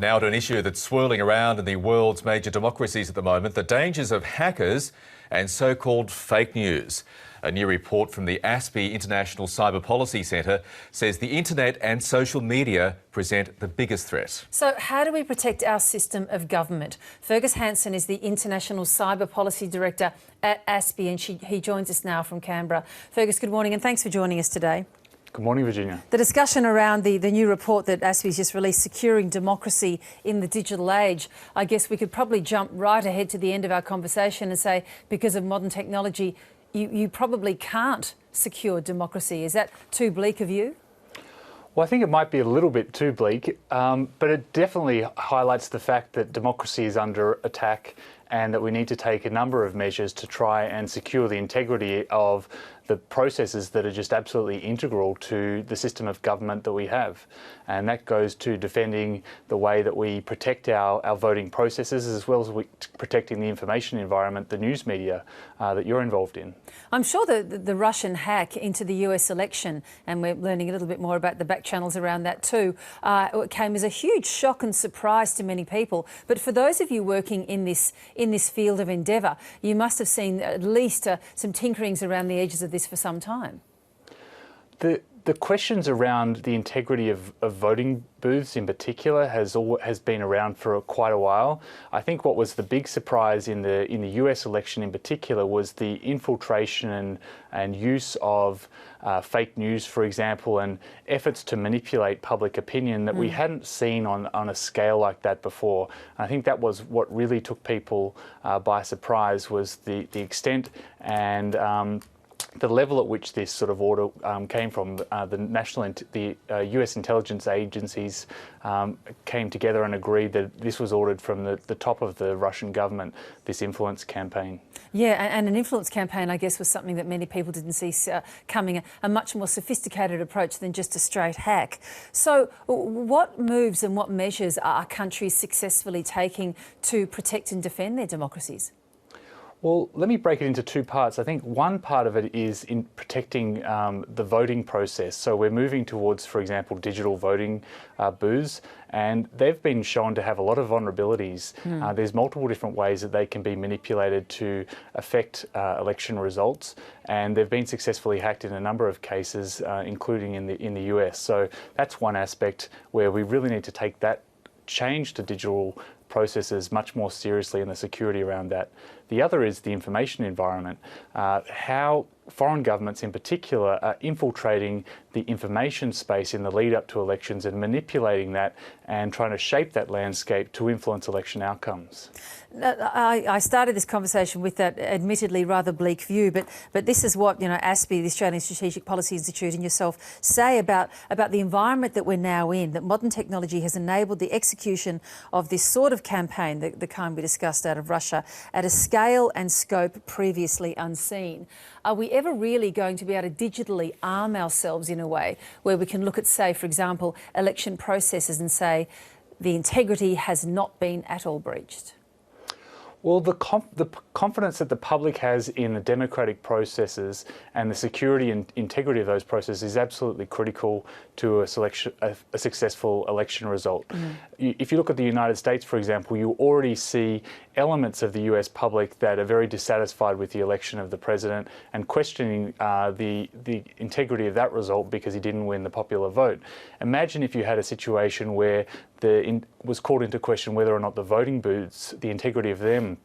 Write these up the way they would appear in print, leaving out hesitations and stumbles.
Now to an issue that's swirling around in the world's major democracies at the moment, the dangers of hackers and so-called fake news. A new report from the ASPI International Cyber Policy Centre says the internet and social media present the biggest threat. So how do we protect our system of government? Fergus Hanson is the International Cyber Policy Director at ASPI and he joins us now from Canberra. Fergus, good morning and thanks for joining us today. Good morning, Virginia. The discussion around the new report that ASPI's just released, Securing Democracy in the Digital Age, I guess we could probably jump right ahead to the end of our conversation and say, because of modern technology, you probably can't secure democracy. Is that too bleak of you? Well, I think it might be a little bit too bleak, but it definitely highlights the fact that democracy is under attack and that we need to take a number of measures to try and secure the integrity of the processes that are just absolutely integral to the system of government that we have. And that goes to defending the way that we protect our voting processes, as well as protecting the information environment, the news media that you're involved in. I'm sure the Russian hack into the US election, and we're learning a little bit more about the back channels around that too, came as a huge shock and surprise to many people. But for those of you working in this field of endeavour, you must have seen at least some tinkerings around the edges of this for some time. The questions around the integrity of voting booths in particular has been around for quite a while. I think what was the big surprise in the US election in particular was the infiltration and use of fake news, for example, and efforts to manipulate public opinion that we hadn't seen on a scale like that before. And I think that was what really took people by surprise, was the extent and the level at which this sort of order came from. The US intelligence agencies came together and agreed that this was ordered from the top of the Russian government, this influence campaign. Yeah, and an influence campaign, I guess, was something that many people didn't see coming, a much more sophisticated approach than just a straight hack. So what moves and what measures are countries successfully taking to protect and defend their democracies? Well, let me break it into two parts. I think one part of it is in protecting the voting process. So we're moving towards, for example, digital voting booths, and they've been shown to have a lot of vulnerabilities. There's multiple different ways that they can be manipulated to affect election results, and they've been successfully hacked in a number of cases, including in the US. So that's one aspect where we really need to take that change to digital processes much more seriously, and the security around that. The other is the information environment, how foreign governments in particular are infiltrating the information space in the lead up to elections and manipulating that and trying to shape that landscape to influence election outcomes. I started this conversation with that admittedly rather bleak view, but this is what ASPI, the Australian Strategic Policy Institute, and yourself say about the environment that we're now in, that modern technology has enabled the execution of this sort of campaign, the kind we discussed out of Russia, at a scale and scope previously unseen. Are we ever really going to be able to digitally arm ourselves in a way where we can look at, say, for example, election processes and say the integrity has not been at all breached? Well, the confidence that the public has in the democratic processes and the security and integrity of those processes is absolutely critical to a successful election result. If you look at the United States, for example, you already see elements of the US public that are very dissatisfied with the election of the president and questioning the integrity of that result because he didn't win the popular vote. Imagine if you had a situation where was called into question whether or not the voting booths, the integrity of them,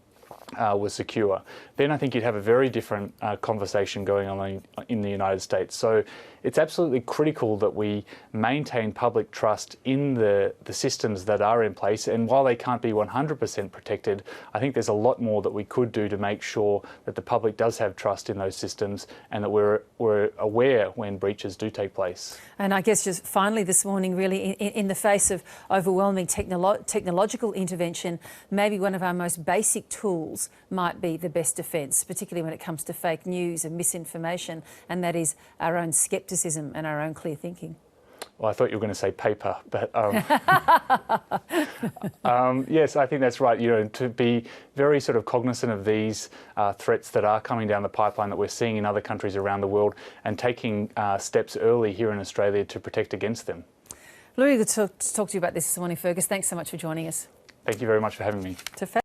was secure. Then I think you'd have a very different conversation going on in the United States. So it's absolutely critical that we maintain public trust in the systems that are in place. And while they can't be 100% protected, I think there's a lot more that we could do to make sure that the public does have trust in those systems and that we're aware when breaches do take place. And I guess just finally this morning, really, in the face of overwhelming technological intervention, maybe one of our most basic tools might be the best defence, particularly when it comes to fake news and misinformation, and that is our own scepticism and our own clear thinking. Well, I thought you were going to say paper, but yes, I think that's right. To be very sort of cognizant of these threats that are coming down the pipeline that we're seeing in other countries around the world, and taking steps early here in Australia to protect against them. Really good to talk to you about this morning, Fergus. Thanks so much for joining us. Thank you very much for having me.